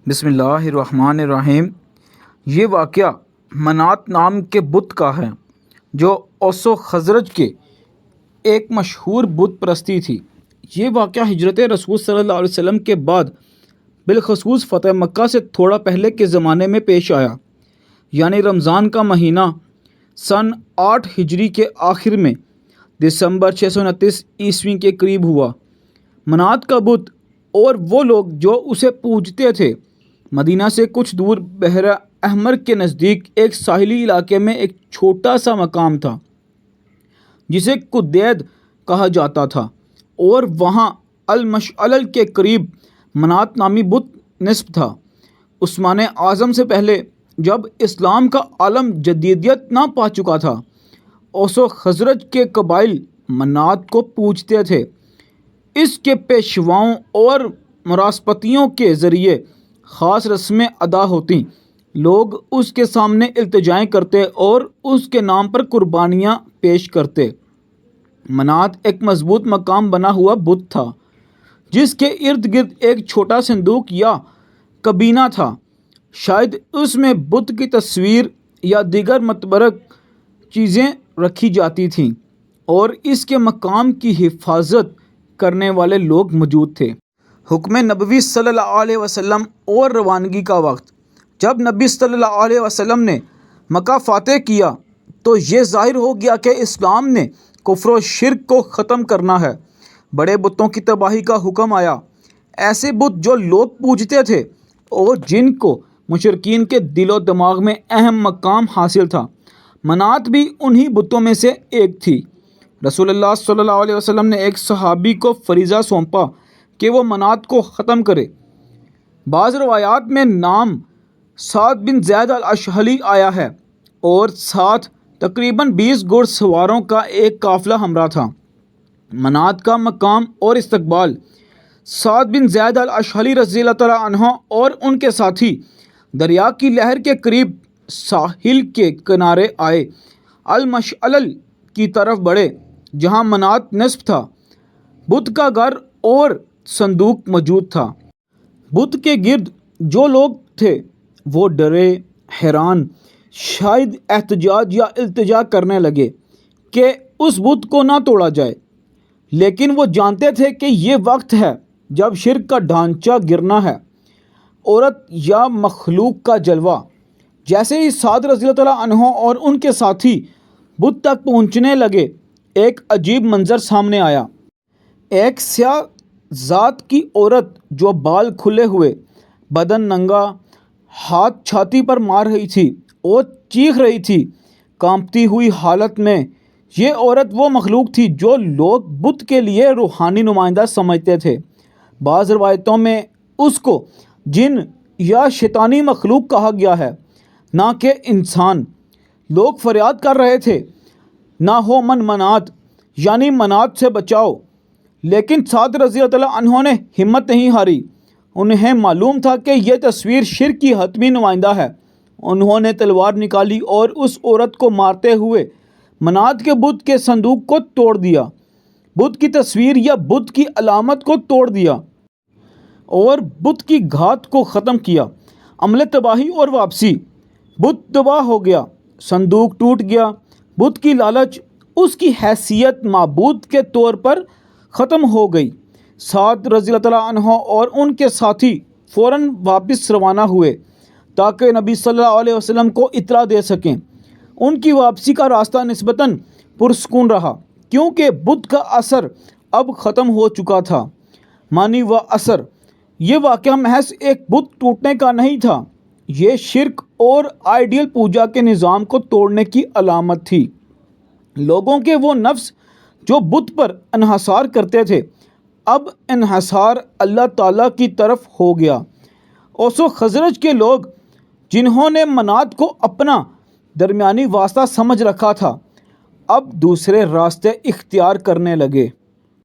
بسم اللہ الرحمن الرحیم۔ یہ واقعہ منات نام کے بت کا ہے جو اوس و خزرج کے ایک مشہور بت پرستی تھی۔ یہ واقعہ ہجرت رسول صلی اللہ علیہ وسلم کے بعد بالخصوص فتح مکہ سے تھوڑا پہلے کے زمانے میں پیش آیا، یعنی رمضان کا مہینہ سن 8 ہجری کے آخر میں دسمبر 629 عیسوی کے قریب ہوا۔ منات کا بت اور وہ لوگ جو اسے پوجتے تھے مدینہ سے کچھ دور بحر احمر کے نزدیک ایک ساحلی علاقے میں ایک چھوٹا سا مقام تھا جسے قدید کہا جاتا تھا، اور وہاں المشعل کے قریب منات نامی بت نصب تھا۔ عثمان اعظم سے پہلے جب اسلام کا عالم جدیدیت نہ پا چکا تھا، اوس و خزرج کے قبائل منات کو پوجتے تھے۔ اس کے پیشواؤں اور مراسپتیوں کے ذریعے خاص رسمیں ادا ہوتیں، لوگ اس کے سامنے التجائیں کرتے اور اس کے نام پر قربانیاں پیش کرتے۔ منات ایک مضبوط مقام بنا ہوا بت تھا جس کے ارد گرد ایک چھوٹا صندوق یا کابینہ تھا، شاید اس میں بت کی تصویر یا دیگر متبرک چیزیں رکھی جاتی تھیں، اور اس کے مقام کی حفاظت کرنے والے لوگ موجود تھے۔ حکم نبوی صلی اللہ علیہ وسلم اور روانگی کا وقت۔ جب نبی صلی اللہ علیہ وسلم نے مکہ فتح کیا تو یہ ظاہر ہو گیا کہ اسلام نے کفر و شرک کو ختم کرنا ہے۔ بڑے بتوں کی تباہی کا حکم آیا، ایسے بت جو لوگ پوجتے تھے اور جن کو مشرکین کے دل و دماغ میں اہم مقام حاصل تھا۔ منات بھی انہی بتوں میں سے ایک تھی۔ رسول اللہ صلی اللہ علیہ وسلم نے ایک صحابی کو فریضہ سونپا کہ وہ منات کو ختم کرے۔ بعض روایات میں نام سعد بن زید الاشہلی آیا ہے اور ساتھ تقریباً 20 گھڑ سواروں کا ایک قافلہ ہمراہ تھا۔ منات کا مقام اور استقبال۔ سعد بن زید الاشہلی رضی اللہ تعالیٰ عنہ اور ان کے ساتھی دریا کی لہر کے قریب ساحل کے کنارے آئے، المشعل کی طرف بڑھے جہاں منات نصب تھا۔ بت کا گھر اور صندوق موجود تھا۔ بت کے گرد جو لوگ تھے وہ ڈرے، حیران، شاید احتجاج یا التجا کرنے لگے کہ اس بت کو نہ توڑا جائے، لیکن وہ جانتے تھے کہ یہ وقت ہے جب شرک کا ڈھانچہ گرنا ہے۔ عورت یا مخلوق کا جلوہ۔ جیسے ہی سعد رضی اللہ تعالیٰ عنہ اور ان کے ساتھی بت تک پہنچنے لگے، ایک عجیب منظر سامنے آیا۔ ایک سیاہ ذات کی عورت جو بال کھلے ہوئے، بدن ننگا، ہاتھ چھاتی پر مار رہی تھی اور چیخ رہی تھی کانپتی ہوئی حالت میں۔ یہ عورت وہ مخلوق تھی جو لوگ بت کے لیے روحانی نمائندہ سمجھتے تھے۔ بعض روایتوں میں اس کو جن یا شیطانی مخلوق کہا گیا ہے، نہ کہ انسان۔ لوگ فریاد کر رہے تھے، نہ ہو من منات، یعنی منات سے بچاؤ، لیکن سعد رضی اللہ تعالیٰ عنہ نے ہمت نہیں ہاری۔ انہیں معلوم تھا کہ یہ تصویر شرک کی حتمی نمائندہ ہے۔ انہوں نے تلوار نکالی اور اس عورت کو مارتے ہوئے منات کے بت کے صندوق کو توڑ دیا، بت کی تصویر یا بت کی علامت کو توڑ دیا اور بت کی گھات کو ختم کیا۔ عمل تباہی اور واپسی۔ بت تباہ ہو گیا، صندوق ٹوٹ گیا، بت کی لالچ، اس کی حیثیت معبود کے طور پر ختم ہو گئی۔ سعد رضی اللہ تعالیٰ عنہ اور ان کے ساتھی فوراً واپس روانہ ہوئے تاکہ نبی صلی اللہ علیہ وسلم کو اطلاع دے سکیں۔ ان کی واپسی کا راستہ نسبتاً پرسکون رہا کیونکہ بت کا اثر اب ختم ہو چکا تھا۔ معنی و اثر۔ یہ واقعہ محض ایک بت ٹوٹنے کا نہیں تھا، یہ شرک اور آئیڈیل پوجا کے نظام کو توڑنے کی علامت تھی۔ لوگوں کے وہ نفس جو بت پر انحصار کرتے تھے، اب انحصار اللہ تعالیٰ کی طرف ہو گیا۔ اوس و خزرج کے لوگ جنہوں نے منات کو اپنا درمیانی واسطہ سمجھ رکھا تھا، اب دوسرے راستے اختیار کرنے لگے۔